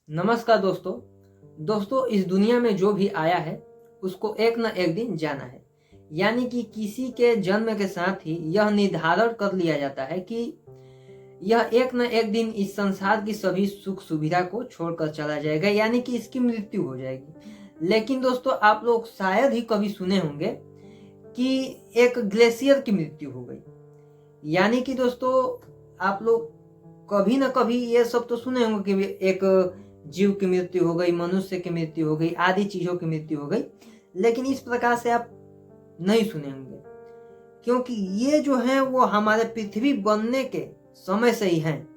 नमस्कार दोस्तों इस दुनिया में जो भी आया है उसको एक न एक दिन जाना है। यानी कि किसी के जन्म के साथ ही यह निर्धारण कर लिया जाता है कि यह एक न एक दिन इस संसार की सभी सुख सुविधा को छोड़कर चला जाएगा, यानी कि इसकी मृत्यु हो जाएगी। लेकिन दोस्तों, आप लोग शायद ही कभी सुने होंगे कि एक ग्लेशियर की मृत्यु हो गई। यानी कि दोस्तों, आप लोग कभी ना कभी ये सब तो सुने होंगे कि एक जीव की मृत्यु हो गई, मनुष्य की मृत्यु हो गई, आदि चीजों की मृत्यु हो गई। लेकिन इस प्रकार से आप नहीं सुने होंगे, क्योंकि ये जो है वो हमारे पृथ्वी बनने के समय से ही है।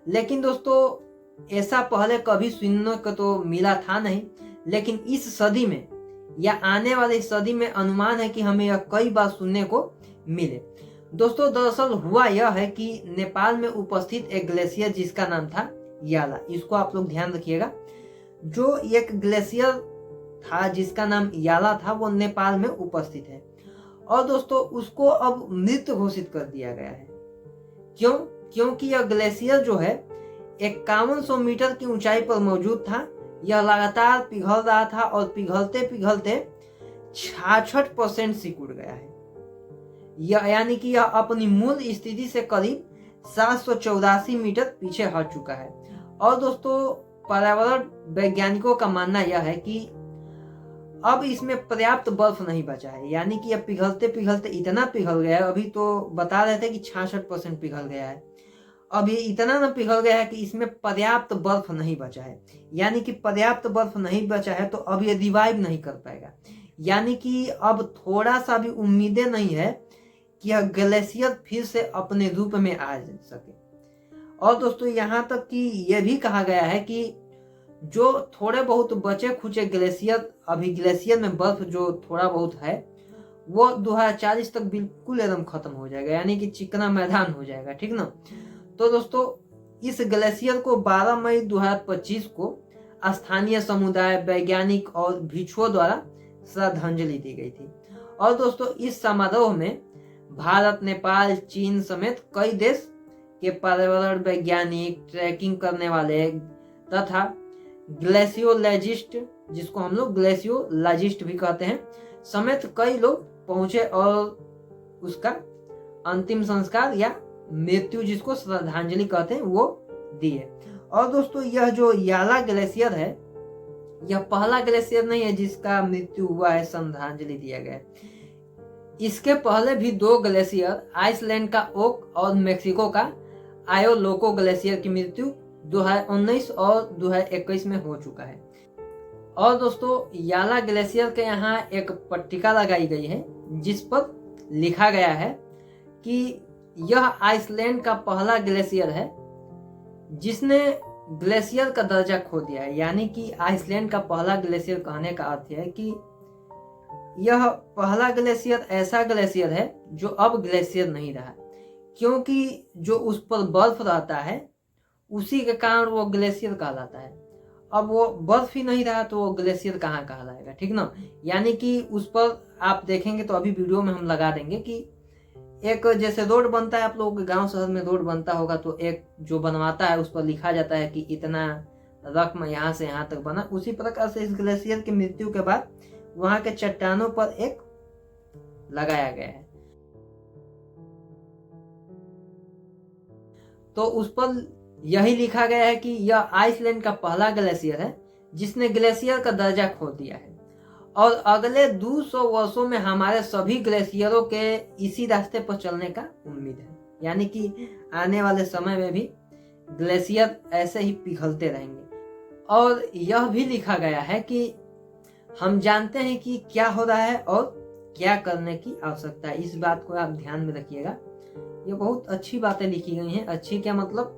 लेकिन दोस्तों, ऐसा पहले कभी सुनने को तो मिला था नहीं, लेकिन इस सदी में या आने वाली सदी में अनुमान है कि हमें यह कई बार सुनने को मिले। दोस्तों, दरअसल हुआ यह है कि नेपाल में उपस्थित एक ग्लेशियर जिसका नाम था याला, इसको आप लोग ध्यान रखिएगा। जो एक ग्लेशियर था जिसका नाम याला था, वो नेपाल में उपस्थित है। और दोस्तों, उसको अब मृत घोषित कर दिया गया है। क्यों? क्योंकि यह ग्लेशियर जो है 5100 मीटर की ऊंचाई पर मौजूद था। यह लगातार पिघल रहा था और पिघलते पिघलते 66% सिकुड़ गया है। यानी कि यह अपनी मूल स्थिति से करीब 784 मीटर पीछे हट चुका है। और दोस्तों, पर्यावरण वैज्ञानिकों का मानना यह है कि अब इसमें पर्याप्त बर्फ नहीं बचा है। यानी कि अब पिघलते पिघलते इतना पिघल गया है, अभी तो बता रहे थे कि 66% पिघल गया है, अब ये इतना न पिघल गया है कि इसमें पर्याप्त बर्फ नहीं बचा है। यानी कि पर्याप्त बर्फ नहीं बचा है तो अब ये रिवाइव नहीं कर पाएगा। यानी कि अब थोड़ा सा भी उम्मीदें नहीं है कि यह ग्लेशियर फिर से अपने रूप में आ सके। और दोस्तों, यहाँ तक कि यह भी कहा गया है कि जो थोड़े बहुत बचे खुचे ग्लेशियर, अभी ग्लेशियर में बर्फ जो थोड़ा बहुत है, वो 2040 तक बिल्कुल एकदम खत्म हो जाएगा। यानी कि चिकना मैदान हो जाएगा, ठीक ना। तो दोस्तों, इस ग्लेशियर को 12 मई 2025 को स्थानीय समुदाय, वैज्ञानिक और भिक्षुओं द्वारा श्रद्धांजलि दी गई थी। और दोस्तों, इस समारोह में भारत, नेपाल, चीन समेत कई देश के पर्यावरण वैज्ञानिक, ट्रैकिंग करने वाले तथा ग्लेशियोलॉजिस्ट, जिसको हम लोग ग्लेशियोलॉजिस्ट भी कहते हैं, समेत कई लोग पहुंचे और उसका अंतिम संस्कार या मृत्यु, जिसको श्रद्धांजलि कहते हैं, वो दिए। और दोस्तों, यह जो याला ग्लेशियर है, यह पहला ग्लेशियर नहीं है जिसका मृत्यु हुआ है, श्रद्धांजलि दिया गया। इसके पहले भी 2 ग्लेशियर, आइसलैंड का ओक और मेक्सिको का आयोलोको ग्लेशियर की मृत्यु 2019 और 2021 में हो चुका है। और दोस्तों, याला ग्लेशियर के यहाँ एक पट्टिका लगाई गई है जिस पर लिखा गया है कि यह आइसलैंड का पहला ग्लेशियर है जिसने ग्लेशियर का दर्जा खो दिया है। यानी कि आइसलैंड का पहला ग्लेशियर कहने का अर्थ है कि यह पहला ग्लेशियर ऐसा ग्लेशियर है जो अब ग्लेशियर नहीं रहा, क्योंकि जो उस पर बर्फ रहता है उसी के कारण वो ग्लेशियर कहलाता है। अब वो बर्फ ही नहीं रहा तो वो ग्लेशियर कहाँ कहलाएगा, ठीक ना। यानी कि उस पर आप देखेंगे तो अभी वीडियो में हम लगा देंगे कि एक जैसे रोड बनता है, आप लोगों के गांव शहर में रोड बनता होगा, तो एक जो बनवाता है उस पर लिखा जाता है कि इतना रकम यहाँ से यहाँ तक बना। उसी प्रकार से इस ग्लेशियर की मृत्यु के बाद वहां के चट्टानों पर एक लगाया गया है। तो उस पर यही लिखा गया है कि यह आइसलैंड का पहला ग्लेशियर है जिसने ग्लेशियर का दर्जा खो दिया है। और अगले 200 वर्षों में हमारे सभी ग्लेशियरों के इसी रास्ते पर चलने का उम्मीद है। यानी कि आने वाले समय में भी ग्लेशियर ऐसे ही पिघलते रहेंगे। और यह भी लिखा गया है कि हम जानते हैं कि क्या हो रहा है और क्या करने की आवश्यकता है। इस बात को आप ध्यान में रखिएगा। ये बहुत अच्छी बातें लिखी गई हैं। अच्छी क्या मतलब,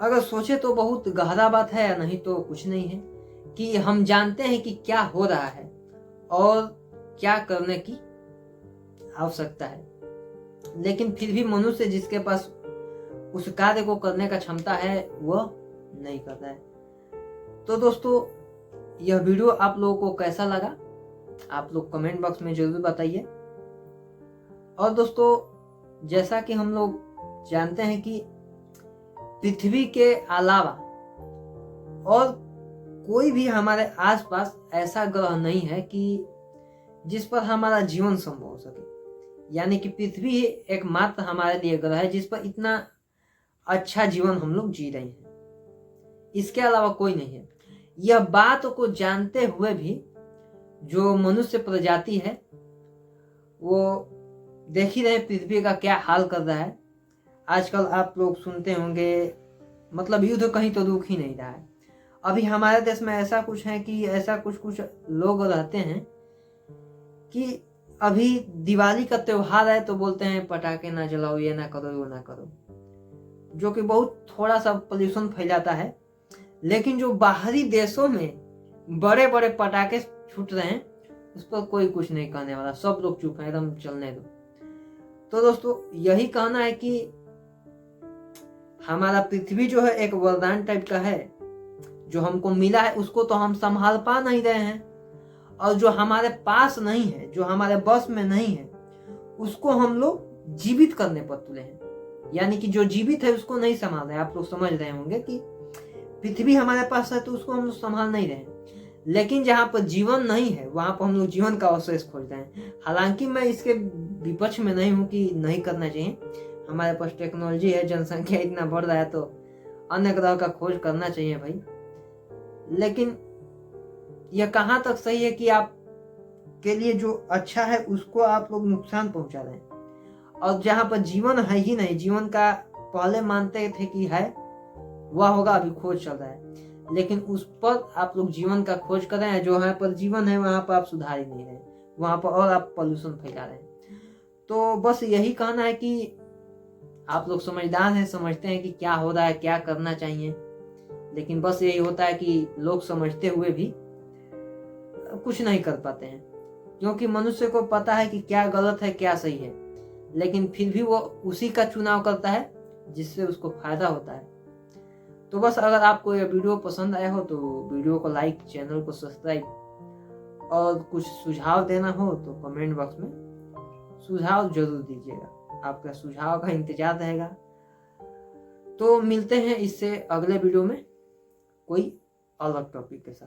अगर सोचे तो बहुत गहरा बात है, या नहीं तो कुछ नहीं है। कि हम जानते हैं कि क्या हो रहा है और क्या करने की आवश्यकता है, लेकिन फिर भी मनुष्य जिसके पास उस कार्य को करने का क्षमता है वह नहीं करता है। तो दोस्तों, यह वीडियो आप लोगों को कैसा लगा आप लोग कमेंट बॉक्स में जरूर बताइए। और दोस्तों, जैसा कि हम लोग जानते हैं कि पृथ्वी के अलावा और कोई भी हमारे आसपास ऐसा ग्रह नहीं है कि जिस पर हमारा जीवन संभव हो सके। यानी कि पृथ्वी ही एकमात्र हमारे लिए ग्रह है जिस पर इतना अच्छा जीवन हम लोग जी रहे हैं, इसके अलावा कोई नहीं है। यह बात को जानते हुए भी जो मनुष्य प्रजाति है वो देख ही रहे पृथ्वी का क्या हाल कर रहा है। आजकल आप लोग सुनते होंगे, मतलब युद्ध कहीं तो रुक ही नहीं रहा है। अभी हमारे देश में ऐसा कुछ है कि ऐसा कुछ लोग रहते हैं कि अभी दिवाली का त्योहार है तो बोलते हैं पटाखे ना जलाओ, ये ना करो, वो ना करो, जो कि बहुत थोड़ा सा पोल्यूशन फैलाता है। लेकिन जो बाहरी देशों में बड़े बड़े पटाखे छूट रहे हैं उस पर कोई कुछ नहीं कहने वाला, सब लोग चुप हैं, एकदम चलने दो। तो दोस्तों यही कहना है कि हमारा पृथ्वी जो है एक वरदान टाइप का है, जो हमको मिला है उसको तो हम संभाल पा नहीं रहे हैं, और जो हमारे पास नहीं है, जो हमारे बस में नहीं है, उसको हम लोग जीवित करने पर तुले हैं। यानी कि जो जीवित है उसको नहीं संभाल रहे। आप लोग समझ रहे होंगे कि पृथ्वी हमारे पास है तो उसको हम लोग संभाल नहीं रहे, लेकिन जहाँ पर जीवन नहीं है वहां पर हम लोग जीवन का अवशेष खोज रहे हैं। हालांकि मैं इसके विपक्ष में नहीं हूँ कि नहीं करना चाहिए, हमारे पास टेक्नोलॉजी है, जनसंख्या इतना बढ़ रहा है तो अन्य ग्रह का खोज करना चाहिए भाई। लेकिन यह कहाँ तक सही है कि आप के लिए जो अच्छा है उसको आप लोग नुकसान पहुंचा रहे हैं, और जहां पर जीवन है ही नहीं, जीवन का पहले मानते थे कि है वह होगा, अभी खोज चल रहा है, लेकिन उस पर आप लोग जीवन का खोज कर रहे हैं। जो है पर जीवन है वहां पर आप सुधार ही नहीं रहे, वहां पर और आप पॉल्यूशन फैला रहे हैं। तो बस यही कहना है कि आप लोग समझदार हैं, समझते हैं कि क्या हो रहा है, क्या करना चाहिए, लेकिन बस यही होता है कि लोग समझते हुए भी कुछ नहीं कर पाते हैं, क्योंकि मनुष्य को पता है कि क्या गलत है क्या सही है, लेकिन फिर भी वो उसी का चुनाव करता है जिससे उसको फायदा होता है। तो बस अगर आपको यह वीडियो पसंद आया हो तो वीडियो को लाइक, चैनल को सब्सक्राइब, और कुछ सुझाव देना हो तो कमेंट बॉक्स में सुझाव जरूर दीजिएगा, आपका सुझाव का इंतजार रहेगा। तो मिलते हैं इससे अगले वीडियो में कोई अलग टॉपिक के साथ।